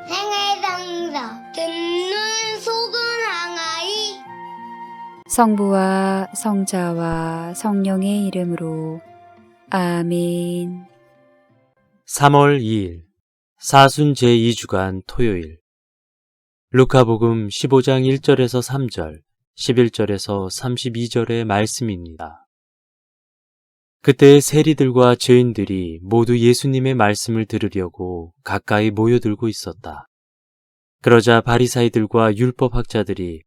생애장사 듣는 속은 항아리. 성부와 성자와 성령의 이름으로 아멘. 3월 2일 사순 제2주간 토요일 루카복음 15장 1절에서 3절, 11절에서 32절의 말씀입니다. 그때 세리들과 죄인들이 모두 예수님의 말씀을 들으려고 가까이 모여들고 있었다. 그러자 바리사이들과 율법학자들이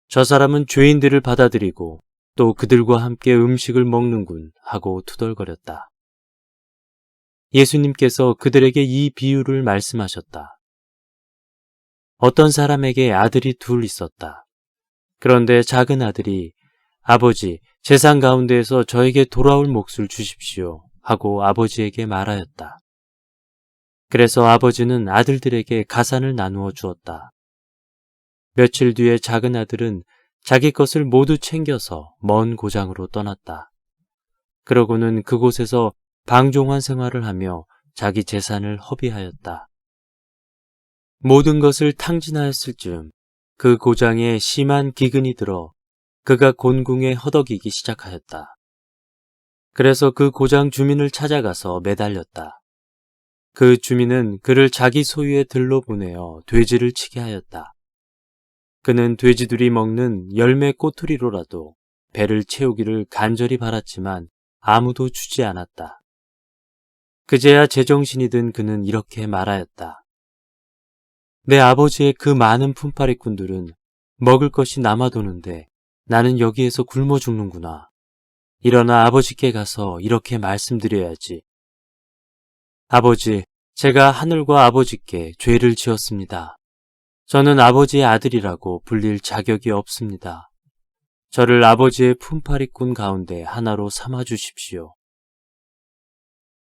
저 사람은 죄인들을 받아들이고 또 그들과 함께 음식을 먹는군 하고 투덜거렸다. 예수님께서 그들에게 이 비유를 말씀하셨다. 어떤 사람에게 아들이 둘 있었다. 그런데 작은 아들이 아버지, 재산 가운데에서 저에게 돌아올 몫을 주십시오 하고 아버지에게 말하였다. 그래서 아버지는 아들들에게 가산을 나누어 주었다. 며칠 뒤에 작은 아들은 자기 것을 모두 챙겨서 먼 고장으로 떠났다. 그러고는 그곳에서 방종한 생활을 하며 자기 재산을 허비하였다. 모든 것을 탕진하였을 즈음 그 고장에 심한 기근이 들어 그가 곤궁에 허덕이기 시작하였다. 그래서 그 고장 주민을 찾아가서 매달렸다. 그 주민은 그를 자기 소유의 들로 보내어 돼지를 치게 하였다. 그는 돼지들이 먹는 열매 꼬투리로라도 배를 채우기를 간절히 바랐지만 아무도 주지 않았다. 그제야 제정신이 든 그는 이렇게 말하였다. 내 아버지의 그 많은 품팔이꾼들은 먹을 것이 남아도는데 나는 여기에서 굶어 죽는구나. 일어나 아버지께 가서 이렇게 말씀드려야지. 아버지, 제가 하늘과 아버지께 죄를 지었습니다. 저는 아버지의 아들이라고 불릴 자격이 없습니다. 저를 아버지의 품팔이꾼 가운데 하나로 삼아 주십시오.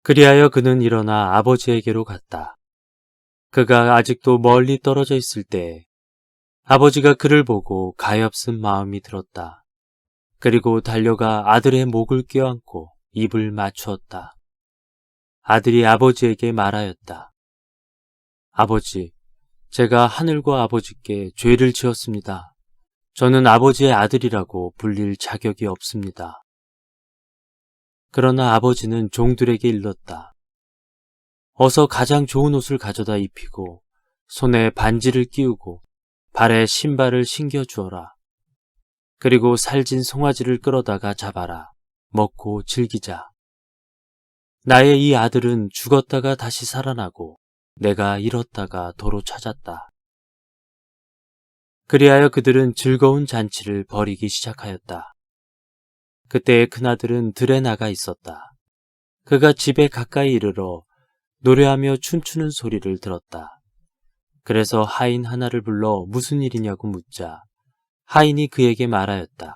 그리하여 그는 일어나 아버지에게로 갔다. 그가 아직도 멀리 떨어져 있을 때 아버지가 그를 보고 가엾은 마음이 들었다. 그리고 달려가 아들의 목을 껴안고 입을 맞추었다. 아들이 아버지에게 말하였다. 아버지, 제가 하늘과 아버지께 죄를 지었습니다. 저는 아버지의 아들이라고 불릴 자격이 없습니다. 그러나 아버지는 종들에게 일렀다. 어서 가장 좋은 옷을 가져다 입히고 손에 반지를 끼우고 발에 신발을 신겨 주어라. 그리고 살진 송아지를 끌어다가 잡아라. 먹고 즐기자. 나의 이 아들은 죽었다가 다시 살아나고 내가 잃었다가 도로 찾았다. 그리하여 그들은 즐거운 잔치를 벌이기 시작하였다. 그때의 큰아들은 들에 나가 있었다. 그가 집에 가까이 이르러 노래하며 춤추는 소리를 들었다. 그래서 하인 하나를 불러 무슨 일이냐고 묻자 하인이 그에게 말하였다.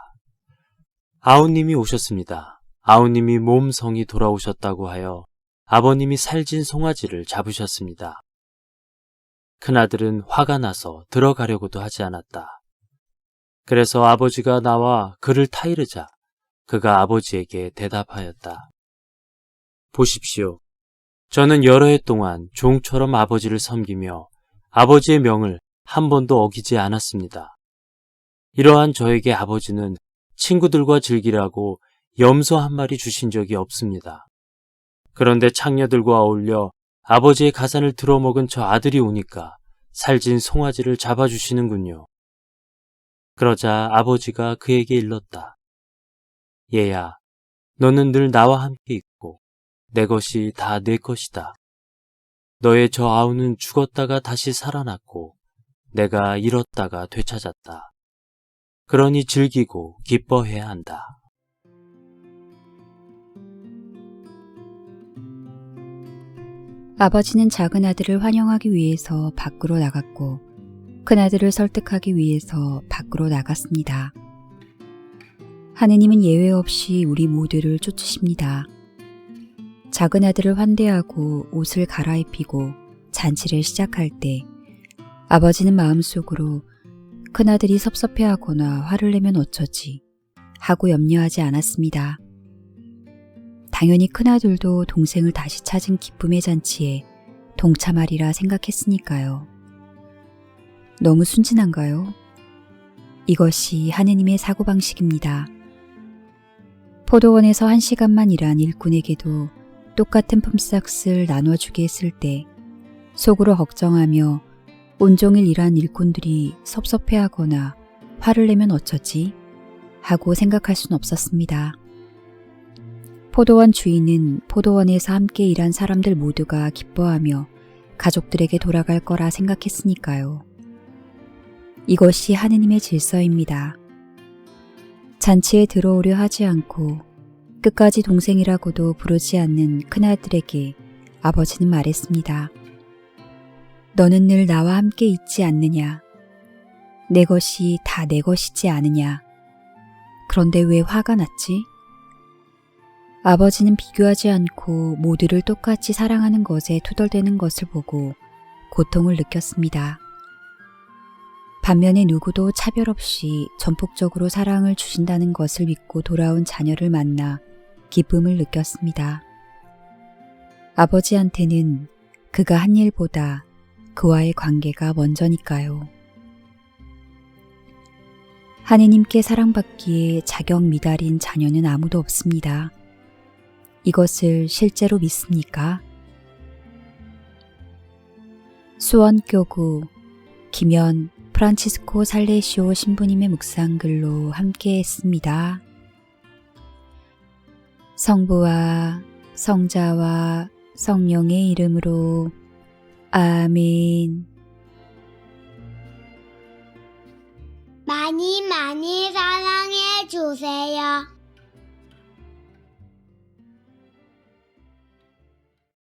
아우님이 오셨습니다. 아우님이 몸성이 돌아오셨다고 하여 아버님이 살진 송아지를 잡으셨습니다. 큰아들은 화가 나서 들어가려고도 하지 않았다. 그래서 아버지가 나와 그를 타이르자 그가 아버지에게 대답하였다. 보십시오. 저는 여러 해 동안 종처럼 아버지를 섬기며 아버지의 명을 한 번도 어기지 않았습니다. 이러한 저에게 아버지는 친구들과 즐기라고 염소 한 마리 주신 적이 없습니다. 그런데 창녀들과 어울려 아버지의 가산을 들어먹은 저 아들이 오니까 살진 송아지를 잡아주시는군요. 그러자 아버지가 그에게 일렀다. 얘야, 너는 늘 나와 함께 있고 내 것이 다 내 것이다. 너의 저 아우는 죽었다가 다시 살아났고 내가 잃었다가 되찾았다. 그러니 즐기고 기뻐해야 한다. 아버지는 작은 아들을 환영하기 위해서 밖으로 나갔고 큰아들을 설득하기 위해서 밖으로 나갔습니다. 하느님은 예외 없이 우리 모두를 쫓으십니다. 작은 아들을 환대하고 옷을 갈아입히고 잔치를 시작할 때 아버지는 마음속으로 큰아들이 섭섭해하거나 화를 내면 어쩌지 하고 염려하지 않았습니다. 당연히 큰아들도 동생을 다시 찾은 기쁨의 잔치에 동참하리라 생각했으니까요. 너무 순진한가요? 이것이 하느님의 사고방식입니다. 포도원에서 1시간만 일한 일꾼에게도 똑같은 품삯을 나눠주게 했을 때 속으로 걱정하며 온종일 일한 일꾼들이 섭섭해하거나 화를 내면 어쩌지? 하고 생각할 순 없었습니다. 포도원 주인은 포도원에서 함께 일한 사람들 모두가 기뻐하며 가족들에게 돌아갈 거라 생각했으니까요. 이것이 하느님의 질서입니다. 잔치에 들어오려 하지 않고 끝까지 동생이라고도 부르지 않는 큰아들에게 아버지는 말했습니다. 너는 늘 나와 함께 있지 않느냐? 내 것이 다 내 것이지 않으냐? 그런데 왜 화가 났지? 아버지는 비교하지 않고 모두를 똑같이 사랑하는 것에 투덜대는 것을 보고 고통을 느꼈습니다. 반면에 누구도 차별 없이 전폭적으로 사랑을 주신다는 것을 믿고 돌아온 자녀를 만나 기쁨을 느꼈습니다. 아버지한테는 그가 한 일보다 그와의 관계가 먼저니까요. 하느님께 사랑받기에 자격 미달인 자녀는 아무도 없습니다. 이것을 실제로 믿습니까? 수원교구 김연 프란치스코 살레시오 신부님의 묵상글로 함께 했습니다. 성부와 성자와 성령의 이름으로 아멘. 많이 많이 사랑해 주세요.